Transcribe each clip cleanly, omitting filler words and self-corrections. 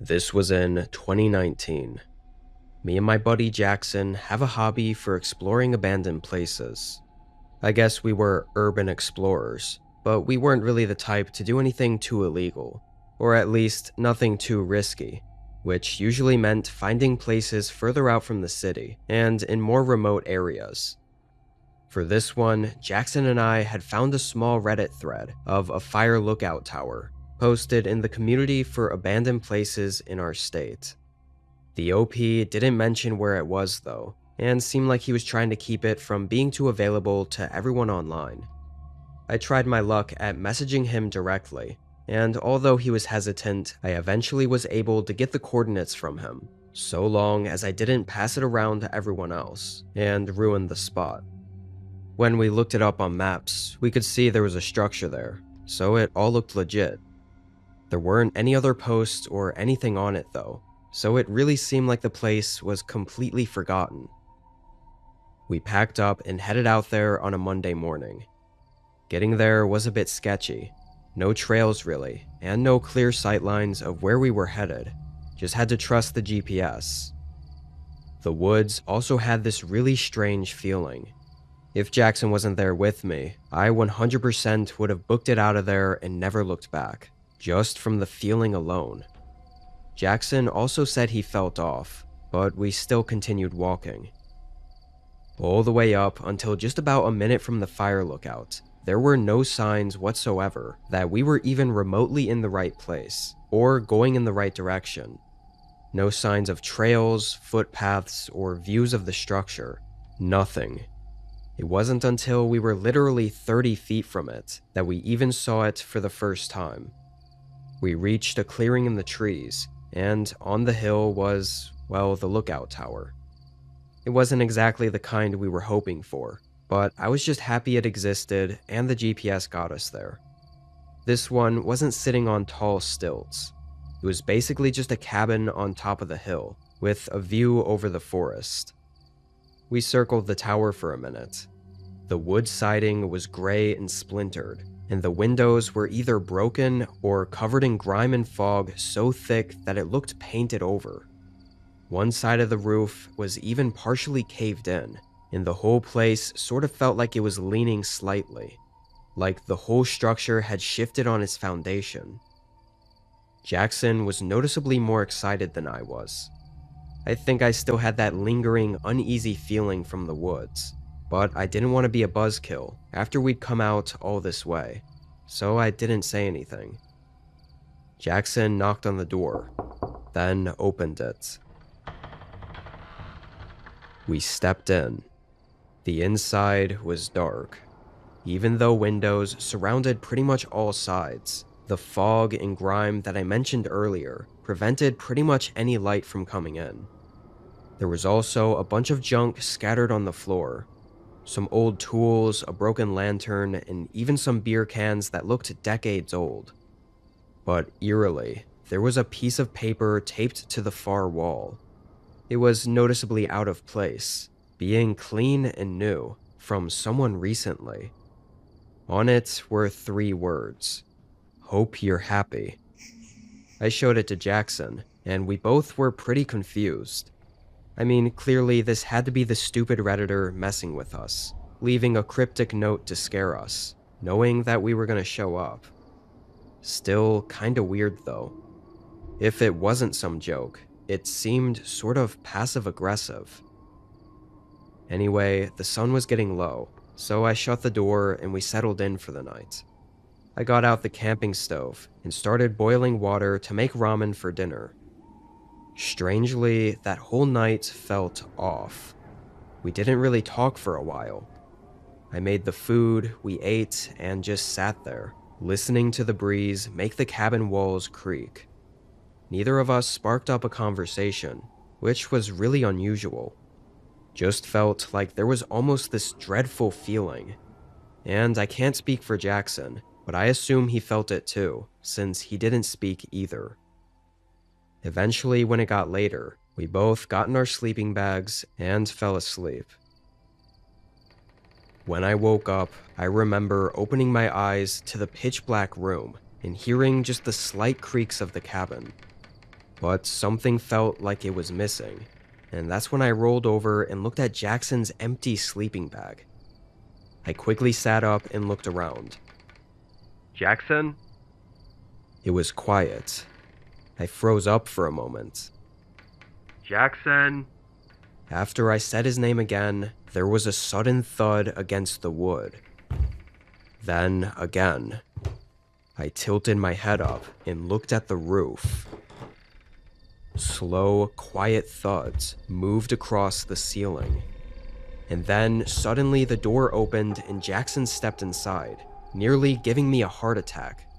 This was in 2019. Me and my buddy Jackson have a hobby for exploring abandoned places. I guess we were urban explorers, but we weren't really the type to do anything too illegal, or at least nothing too risky, which usually meant finding places further out from the city and in more remote areas. For this one, Jackson and I had found a small Reddit thread of a fire lookout tower posted in the community for abandoned places in our state. The OP didn't mention where it was though, and seemed like he was trying to keep it from being too available to everyone online. I tried my luck at messaging him directly, and although he was hesitant, I eventually was able to get the coordinates from him, so long as I didn't pass it around to everyone else and ruin the spot. When we looked it up on maps, we could see there was a structure there, so it all looked legit. There weren't any other posts or anything on it though, so it really seemed like the place was completely forgotten. We packed up and headed out there on a Monday morning. Getting there was a bit sketchy. No trails really, and no clear sightlines of where we were headed. Just had to trust the GPS. The woods also had this really strange feeling. If Jackson wasn't there with me, I 100% would have booked it out of there and never looked back, just from the feeling alone. Jackson also said he felt off, but we still continued walking. All the way up until just about a minute from the fire lookout, there were no signs whatsoever that we were even remotely in the right place, or going in the right direction. No signs of trails, footpaths, or views of the structure. Nothing. It wasn't until we were literally 30 feet from it that we even saw it for the first time. We reached a clearing in the trees, and on the hill was, well, the lookout tower. It wasn't exactly the kind we were hoping for, but I was just happy it existed and the GPS got us there. This one wasn't sitting on tall stilts. It was basically just a cabin on top of the hill, with a view over the forest. We circled the tower for a minute. The wood siding was gray and splintered, and the windows were either broken or covered in grime and fog so thick that it looked painted over. One side of the roof was even partially caved in, and the whole place sort of felt like it was leaning slightly, like the whole structure had shifted on its foundation. Jackson was noticeably more excited than I was. I think I still had that lingering, uneasy feeling from the woods, but I didn't want to be a buzzkill after we'd come out all this way, so I didn't say anything. Jackson knocked on the door, then opened it. We stepped in. The inside was dark. Even though windows surrounded pretty much all sides, the fog and grime that I mentioned earlier prevented pretty much any light from coming in. There was also a bunch of junk scattered on the floor. Some old tools, a broken lantern, and even some beer cans that looked decades old. But eerily, there was a piece of paper taped to the far wall. It was noticeably out of place, being clean and new from someone recently. On it were 3 words: "Hope you're happy." I showed it to Jackson, and we both were pretty confused. I mean, clearly this had to be the stupid Redditor messing with us, leaving a cryptic note to scare us, knowing that we were gonna show up. Still kinda weird though. If it wasn't some joke, it seemed sort of passive-aggressive. Anyway, the sun was getting low, so I shut the door and we settled in for the night. I got out the camping stove and started boiling water to make ramen for dinner. Strangely, that whole night felt off. We didn't really talk for a while. I made the food, we ate, and just sat there, listening to the breeze make the cabin walls creak. Neither of us sparked up a conversation, which was really unusual. Just felt like there was almost this dreadful feeling. And I can't speak for Jackson, but I assume he felt it too, since he didn't speak either. Eventually, when it got later, we both got in our sleeping bags and fell asleep. When I woke up, I remember opening my eyes to the pitch black room and hearing just the slight creaks of the cabin. but something felt like it was missing, and that's when I rolled over and looked at Jackson's empty sleeping bag. I quickly sat up and looked around. "Jackson?" It was quiet. I froze up for a moment. "Jackson?" After I said his name again, there was a sudden thud against the wood. Then again. I tilted my head up and looked at the roof. Slow, quiet thuds moved across the ceiling. And then, suddenly the door opened and Jackson stepped inside, nearly giving me a heart attack.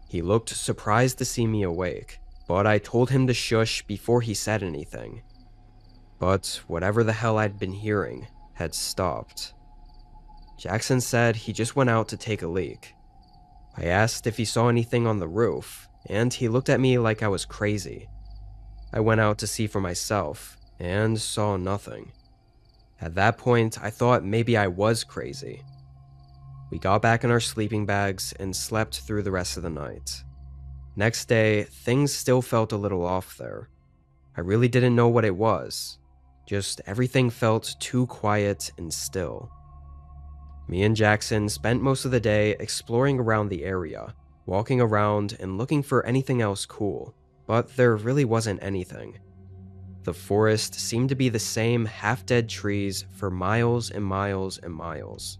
He looked surprised to see me awake, but I told him to shush before he said anything. But whatever the hell I'd been hearing had stopped. Jackson said he just went out to take a leak. I asked if he saw anything on the roof, and he looked at me like I was crazy. I went out to see for myself, and saw nothing. At that point, I thought maybe I was crazy. We got back in our sleeping bags and slept through the rest of the night. Next day, things still felt a little off there. I really didn't know what it was. Just everything felt too quiet and still. Me and Jackson spent most of the day exploring around the area, walking around and looking for anything else cool, but there really wasn't anything. The forest seemed to be the same half-dead trees for miles and miles and miles.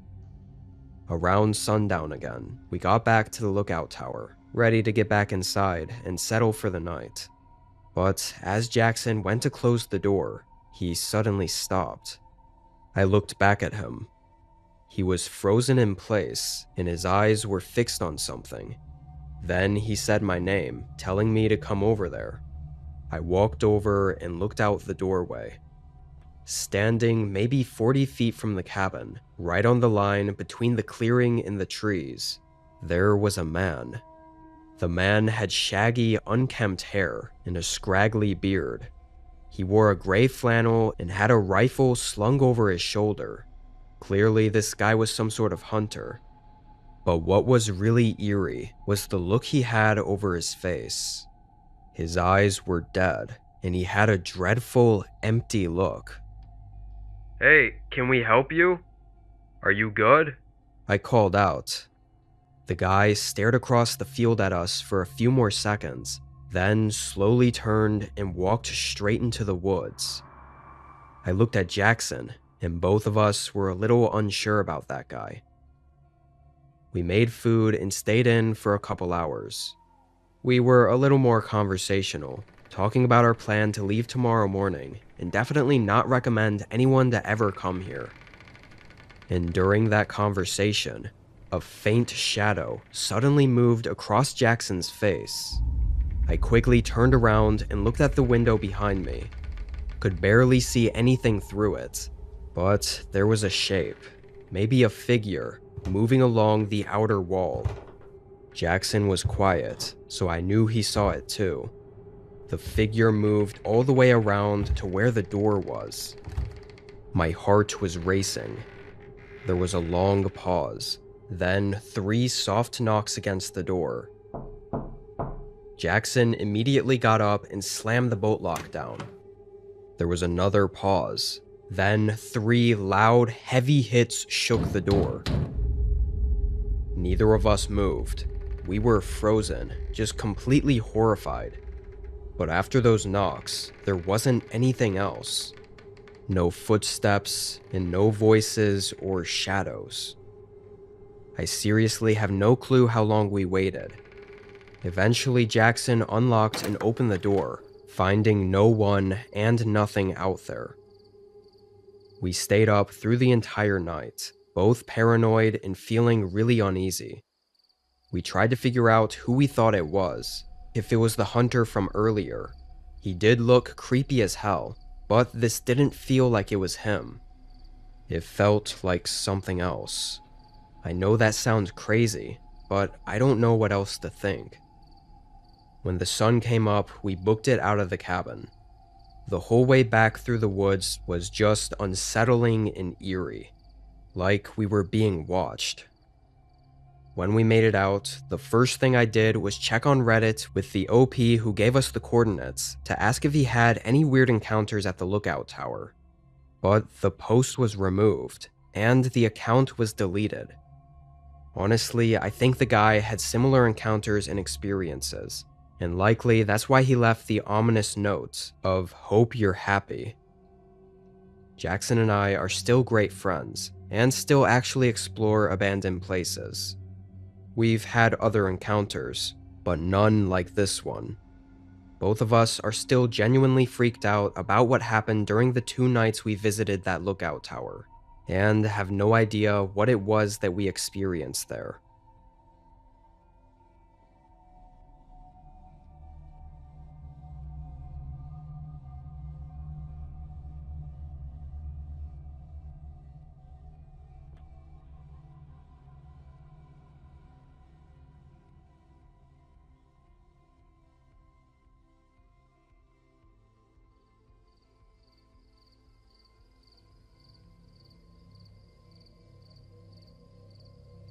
Around sundown again, we got back to the lookout tower, ready to get back inside and settle for the night. But as Jackson went to close the door, he suddenly stopped. I looked back at him. He was frozen in place, and his eyes were fixed on something. Then he said my name, telling me to come over there. I walked over and looked out the doorway. Standing maybe 40 feet from the cabin, right on the line between the clearing and the trees, there was a man. The man had shaggy, unkempt hair and a scraggly beard. He wore a gray flannel and had a rifle slung over his shoulder. Clearly, this guy was some sort of hunter. But what was really eerie was the look he had over his face. His eyes were dead, and he had a dreadful, empty look. "Hey, can we help you? Are you good?" I called out. The guy stared across the field at us for a few more seconds, then slowly turned and walked straight into the woods. I looked at Jackson, and both of us were a little unsure about that guy. We made food and stayed in for a couple hours. We were a little more conversational, talking about our plan to leave tomorrow morning, and definitely not recommend anyone to ever come here. And during that conversation, a faint shadow suddenly moved across Jackson's face. I quickly turned around and looked at the window behind me. Could barely see anything through it, but there was a shape, maybe a figure, moving along the outer wall. Jackson was quiet, so I knew he saw it too. The figure moved all the way around to where the door was. My heart was racing. There was a long pause, then 3 soft knocks against the door. Jackson immediately got up and slammed the bolt lock down. There was another pause, then 3 loud, heavy hits shook the door. Neither of us moved. We were frozen, just completely horrified. But after those knocks, there wasn't anything else. No footsteps, and no voices or shadows. I seriously have no clue how long we waited. Eventually, Jackson unlocked and opened the door, finding no one and nothing out there. We stayed up through the entire night, both paranoid and feeling really uneasy. We tried to figure out who we thought it was, if it was the hunter from earlier. He did look creepy as hell, but this didn't feel like it was him. It felt like something else. I know that sounds crazy, but I don't know what else to think. When the sun came up, we booked it out of the cabin. The whole way back through the woods was just unsettling and eerie, like we were being watched. When we made it out, the first thing I did was check on Reddit with the OP who gave us the coordinates to ask if he had any weird encounters at the lookout tower. But the post was removed, and the account was deleted. Honestly, I think the guy had similar encounters and experiences, and likely that's why he left the ominous notes of "Hope you're happy." Jackson and I are still great friends, and still actually explore abandoned places. We've had other encounters, but none like this one. Both of us are still genuinely freaked out about what happened during the 2 nights we visited that lookout tower, and have no idea what it was that we experienced there.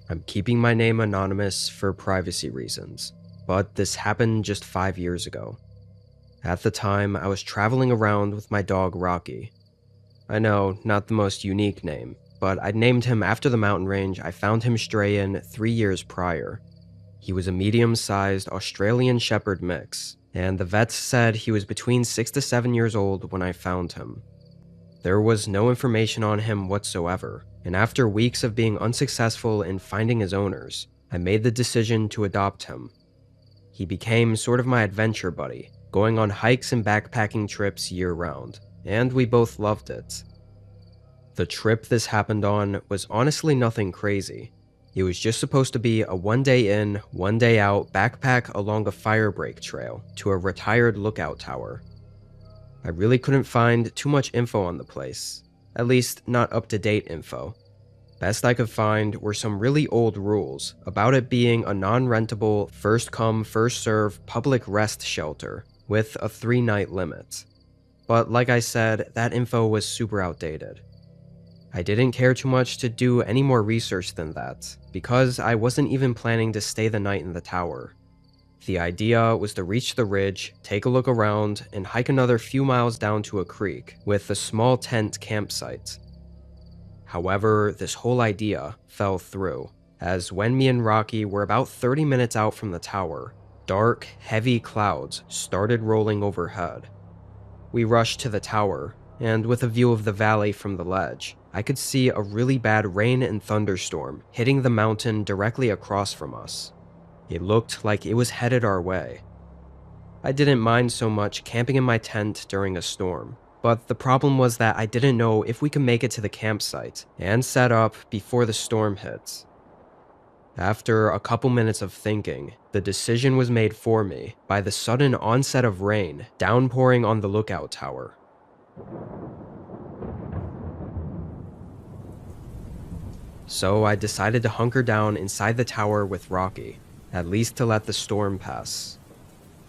I'm keeping my name anonymous for privacy reasons, but this happened just 5 years ago. At the time, I was traveling around with my dog Rocky. I know, not the most unique name, but I'd named him after the mountain range I found him stray in 3 years prior. He was a medium-sized Australian Shepherd mix, and the vets said he was between 6 to 7 years old when I found him. There was no information on him whatsoever, and after weeks of being unsuccessful in finding his owners, I made the decision to adopt him. He became sort of my adventure buddy, going on hikes and backpacking trips year-round, and we both loved it. The trip this happened on was honestly nothing crazy. It was just supposed to be a 1-day in, 1-day out backpack along a firebreak trail to a retired lookout tower. I really couldn't find too much info on the place, at least not up-to-date info. Best I could find were some really old rules about it being a non-rentable, first-come, first-serve public rest shelter with a 3-night limit. But like I said, that info was super outdated. I didn't care too much to do any more research than that, because I wasn't even planning to stay the night in the tower. The idea was to reach the ridge, take a look around, and hike another few miles down to a creek with a small tent campsite. However, this whole idea fell through, as when me and Rocky were about 30 minutes out from the tower, dark, heavy clouds started rolling overhead. We rushed to the tower, and with a view of the valley from the ledge, I could see a really bad rain and thunderstorm hitting the mountain directly across from us. It looked like it was headed our way. I didn't mind so much camping in my tent during a storm, but the problem was that I didn't know if we could make it to the campsite and set up before the storm hit. After a couple minutes of thinking, the decision was made for me by the sudden onset of rain downpouring on the lookout tower. So I decided to hunker down inside the tower with Rocky, at least to let the storm pass.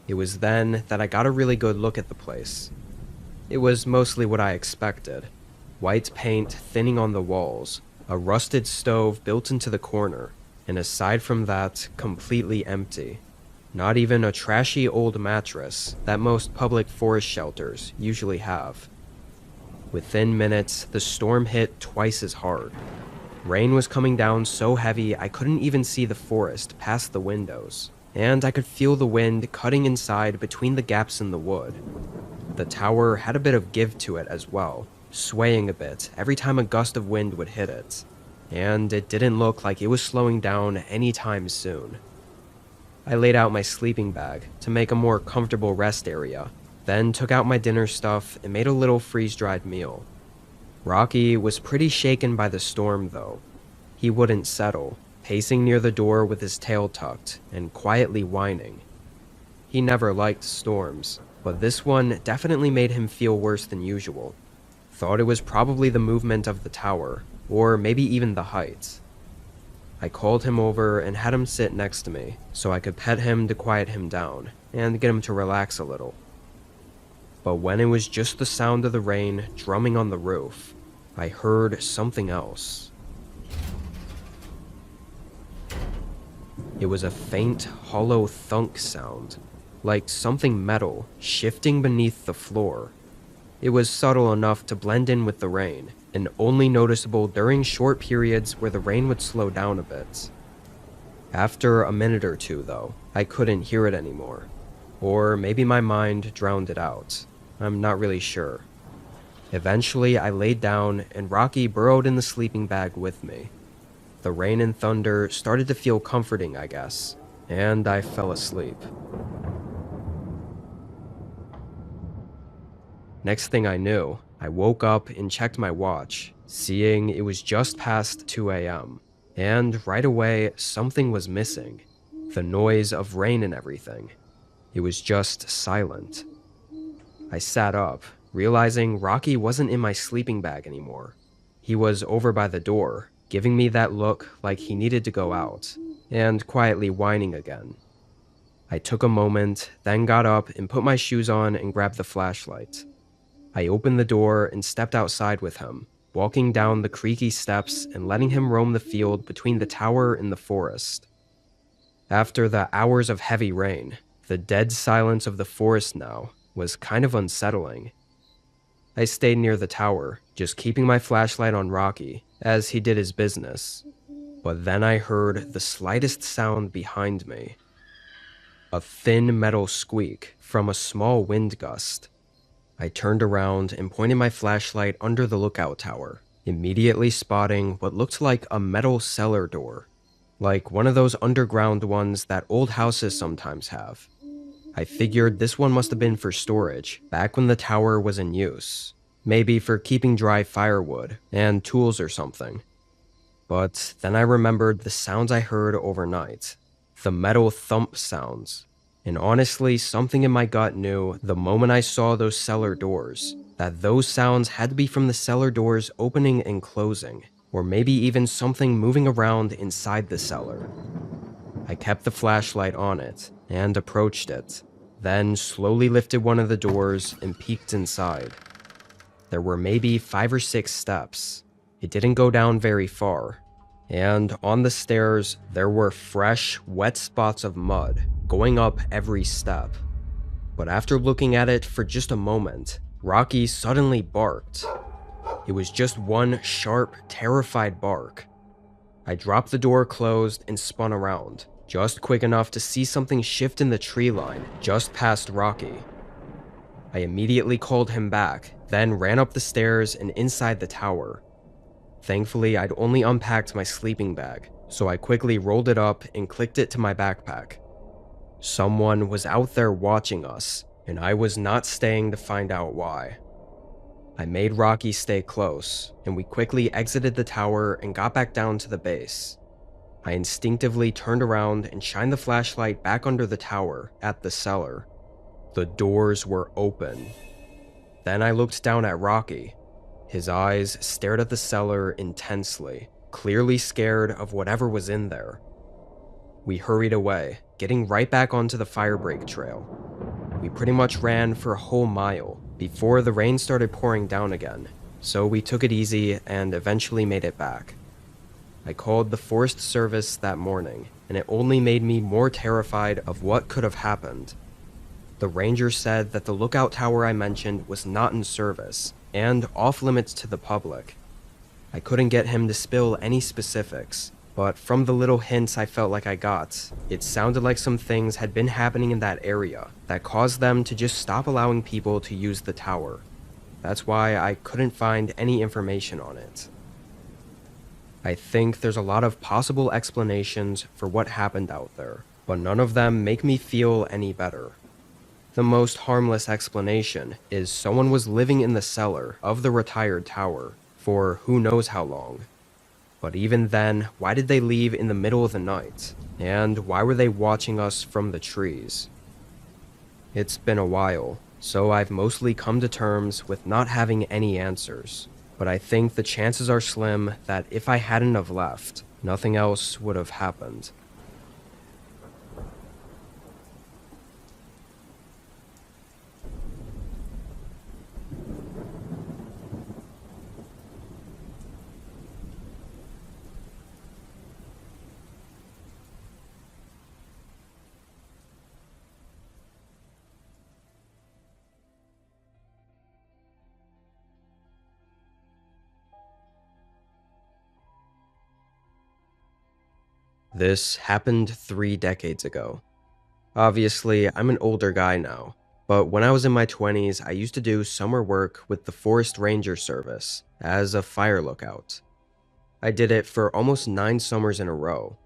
It was then that I got a really good look at the place. It was mostly what I expected. White paint thinning on the walls, a rusted stove built into the corner, and aside from that, completely empty. Not even a trashy old mattress that most public forest shelters usually have. Within minutes, the storm hit twice as hard. Rain was coming down so heavy I couldn't even see the forest past the windows, and I could feel the wind cutting inside between the gaps in the wood. The tower had a bit of give to it as well, swaying a bit every time a gust of wind would hit it, and it didn't look like it was slowing down anytime soon. I laid out my sleeping bag to make a more comfortable rest area, then took out my dinner stuff and made a little freeze-dried meal. Rocky was pretty shaken by the storm though. He wouldn't settle, pacing near the door with his tail tucked and quietly whining. He never liked storms, but this one definitely made him feel worse than usual. Thought it was probably the movement of the tower, or maybe even the height. I called him over and had him sit next to me so I could pet him to quiet him down and get him to relax a little. But when it was just the sound of the rain drumming on the roof, I heard something else. It was a faint, hollow thunk sound, like something metal shifting beneath the floor. It was subtle enough to blend in with the rain, and only noticeable during short periods where the rain would slow down a bit. After a minute or two, though, I couldn't hear it anymore. Or maybe my mind drowned it out. I'm not really sure. Eventually, I laid down and Rocky burrowed in the sleeping bag with me. The rain and thunder started to feel comforting, I guess, and I fell asleep. Next thing I knew, I woke up and checked my watch, seeing it was just past 2 a.m. And right away, something was missing. The noise of rain and everything. It was just silent. I sat up, realizing Rocky wasn't in my sleeping bag anymore. He was over by the door, giving me that look like he needed to go out, and quietly whining again. I took a moment, then got up and put my shoes on and grabbed the flashlight. I opened the door and stepped outside with him, walking down the creaky steps and letting him roam the field between the tower and the forest. After the hours of heavy rain, the dead silence of the forest now was kind of unsettling. I stayed near the tower, just keeping my flashlight on Rocky as he did his business. But then I heard the slightest sound behind me. A thin metal squeak from a small wind gust. I turned around and pointed my flashlight under the lookout tower, immediately spotting what looked like a metal cellar door, like one of those underground ones that old houses sometimes have. I figured this one must have been for storage back when the tower was in use, maybe for keeping dry firewood and tools or something. But then I remembered the sounds I heard overnight, the metal thump sounds. And honestly, something in my gut knew the moment I saw those cellar doors that those sounds had to be from the cellar doors opening and closing, or maybe even something moving around inside the cellar. I kept the flashlight on it and approached it, then slowly lifted one of the doors and peeked inside. There were maybe 5 or 6 steps. It didn't go down very far, and on the stairs there were fresh, wet spots of mud going up every step. But after looking at it for just a moment, Rocky suddenly barked. It was just one sharp, terrified bark. I dropped the door closed and spun around, just quick enough to see something shift in the tree line just past Rocky. I immediately called him back, then ran up the stairs and inside the tower. Thankfully, I'd only unpacked my sleeping bag, so I quickly rolled it up and clicked it to my backpack. Someone was out there watching us, and I was not staying to find out why. I made Rocky stay close, and we quickly exited the tower and got back down to the base. I instinctively turned around and shined the flashlight back under the tower at the cellar. The doors were open. Then I looked down at Rocky. His eyes stared at the cellar intensely, clearly scared of whatever was in there. We hurried away, getting right back onto the firebreak trail. We pretty much ran for a whole mile before the rain started pouring down again, so we took it easy and eventually made it back. I called the Forest Service that morning, and it only made me more terrified of what could have happened. The ranger said that the lookout tower I mentioned was not in service and off limits to the public. I couldn't get him to spill any specifics, but from the little hints I felt like I got, it sounded like some things had been happening in that area that caused them to just stop allowing people to use the tower. That's why I couldn't find any information on it. I think there's a lot of possible explanations for what happened out there, but none of them make me feel any better. The most harmless explanation is someone was living in the cellar of the retired tower for who knows how long. But even then, why did they leave in the middle of the night? And why were they watching us from the trees? It's been a while, so I've mostly come to terms with not having any answers. But I think the chances are slim that if I hadn't have left, nothing else would have happened. This happened 3 decades ago. Obviously, I'm an older guy now, but when I was in my 20s, I used to do summer work with the Forest Ranger Service as a fire lookout. I did it for almost 9 summers in a row.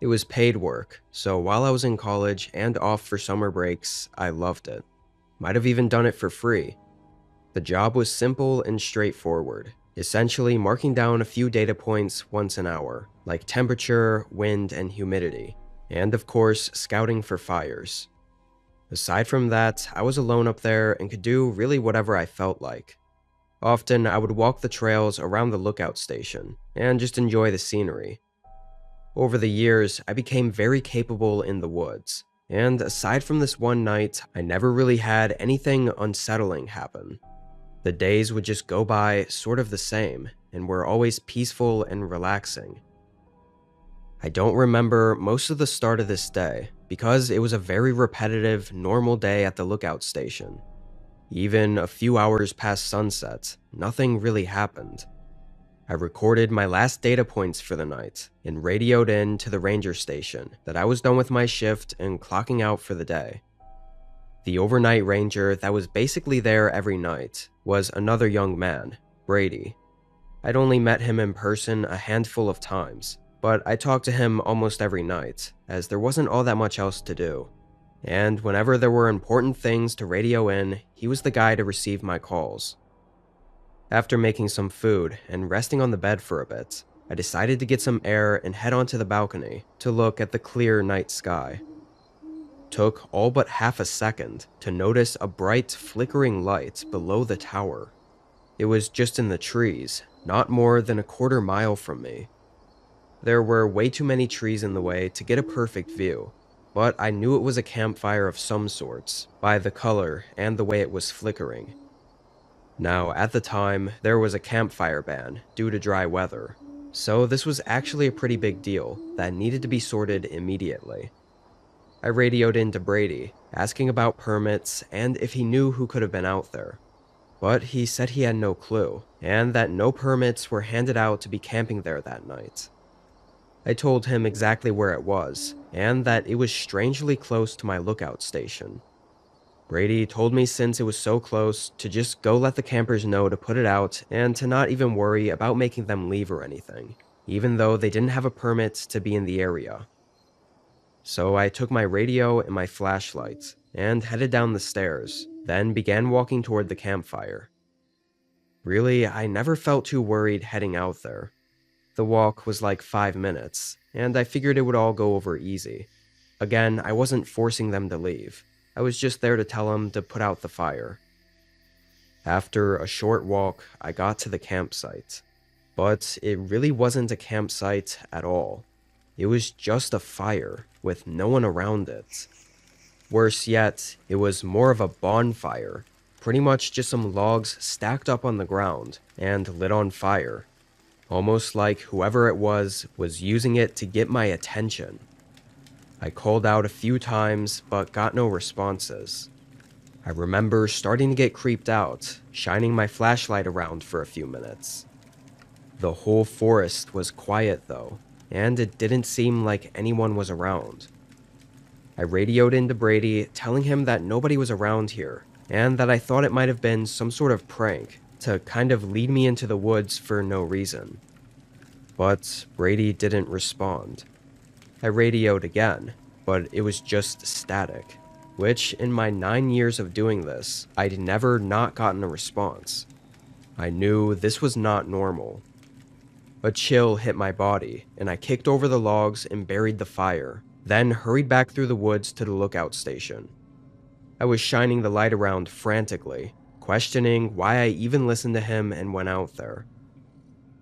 It was paid work, so while I was in college and off for summer breaks, I loved it. Might have even done it for free. The job was simple and straightforward, essentially marking down a few data points once an hour, like temperature, wind, and humidity, and of course, scouting for fires. Aside from that, I was alone up there and could do really whatever I felt like. Often, I would walk the trails around the lookout station and just enjoy the scenery. Over the years, I became very capable in the woods, and aside from this one night, I never really had anything unsettling happen. The days would just go by sort of the same, and were always peaceful and relaxing. I don't remember most of the start of this day, because it was a very repetitive, normal day at the lookout station. Even a few hours past sunset, nothing really happened. I recorded my last data points for the night, and radioed in to the ranger station that I was done with my shift and clocking out for the day. The overnight ranger that was basically there every night was another young man, Brady. I'd only met him in person a handful of times, but I talked to him almost every night, as there wasn't all that much else to do. And whenever there were important things to radio in, he was the guy to receive my calls. After making some food and resting on the bed for a bit, I decided to get some air and head onto the balcony to look at the clear night sky. Took all but half a second to notice a bright, flickering light below the tower. It was just in the trees, not more than a quarter mile from me. There were way too many trees in the way to get a perfect view, but I knew it was a campfire of some sorts by the color and the way it was flickering. Now, at the time, there was a campfire ban due to dry weather, so this was actually a pretty big deal that needed to be sorted immediately. I radioed into Brady, asking about permits and if he knew who could have been out there. But he said he had no clue, and that no permits were handed out to be camping there that night. I told him exactly where it was, and that it was strangely close to my lookout station. Brady told me since it was so close to just go let the campers know to put it out and to not even worry about making them leave or anything, even though they didn't have a permit to be in the area. So I took my radio and my flashlight and headed down the stairs, then began walking toward the campfire. Really, I never felt too worried heading out there. The walk was like 5 minutes, and I figured it would all go over easy. Again, I wasn't forcing them to leave. I was just there to tell them to put out the fire. After a short walk, I got to the campsite. But it really wasn't a campsite at all. It was just a fire, with no one around it. Worse yet, it was more of a bonfire, pretty much just some logs stacked up on the ground and lit on fire, almost like whoever it was using it to get my attention. I called out a few times, but got no responses. I remember starting to get creeped out, shining my flashlight around for a few minutes. The whole forest was quiet though, and it didn't seem like anyone was around. I radioed into Brady, telling him that nobody was around here, and that I thought it might have been some sort of prank to kind of lead me into the woods for no reason. But Brady didn't respond. I radioed again, but it was just static, which in my 9 years of doing this, I'd never not gotten a response. I knew this was not normal. A chill hit my body, and I kicked over the logs and buried the fire, then hurried back through the woods to the lookout station. I was shining the light around frantically, questioning why I even listened to him and went out there.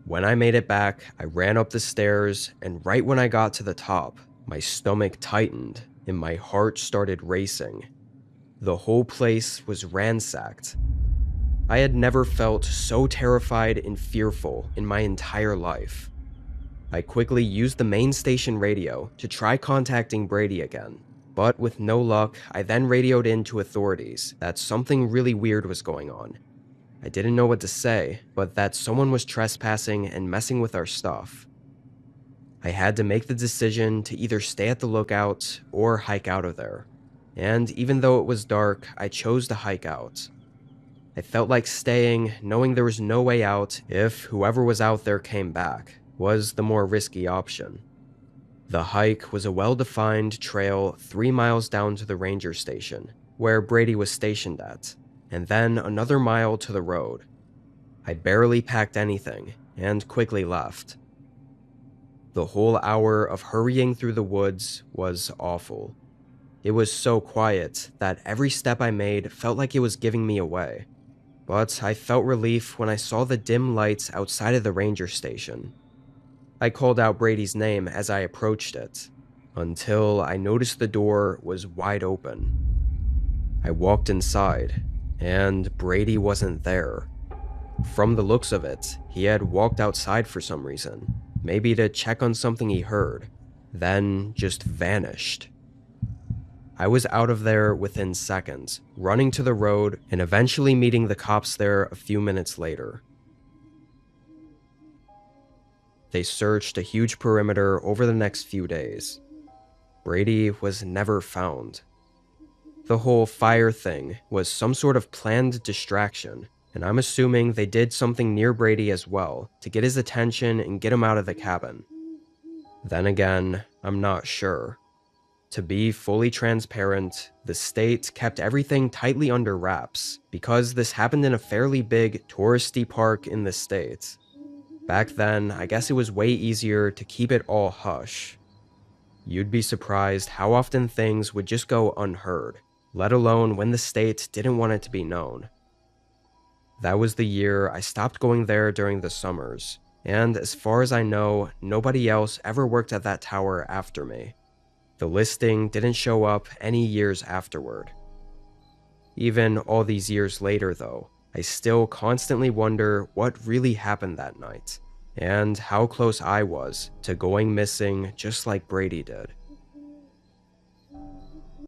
When I made it back, I ran up the stairs, and right when I got to the top, my stomach tightened and my heart started racing. The whole place was ransacked. I had never felt so terrified and fearful in my entire life. I quickly used the main station radio to try contacting Brady again, but with no luck, I then radioed in to authorities that something really weird was going on. I didn't know what to say, but that someone was trespassing and messing with our stuff. I had to make the decision to either stay at the lookout or hike out of there. And even though it was dark, I chose to hike out. I felt like staying, knowing there was no way out if whoever was out there came back, was the more risky option. The hike was a well-defined trail 3 miles down to the ranger station, where Brady was stationed at, and then another mile to the road. I barely packed anything, and quickly left. The whole hour of hurrying through the woods was awful. It was so quiet that every step I made felt like it was giving me away. But I felt relief when I saw the dim lights outside of the ranger station. I called out Brady's name as I approached it, until I noticed the door was wide open. I walked inside, and Brady wasn't there. From the looks of it, he had walked outside for some reason, maybe to check on something he heard, then just vanished. I was out of there within seconds, running to the road and eventually meeting the cops there a few minutes later. They searched a huge perimeter over the next few days. Brady was never found. The whole fire thing was some sort of planned distraction, and I'm assuming they did something near Brady as well to get his attention and get him out of the cabin. Then again, I'm not sure. To be fully transparent, the state kept everything tightly under wraps because this happened in a fairly big touristy park in the state. Back then, I guess it was way easier to keep it all hush. You'd be surprised how often things would just go unheard, let alone when the state didn't want it to be known. That was the year I stopped going there during the summers, and as far as I know, nobody else ever worked at that tower after me. The listing didn't show up any years afterward. Even all these years later, though, I still constantly wonder what really happened that night, and how close I was to going missing just like Brady did.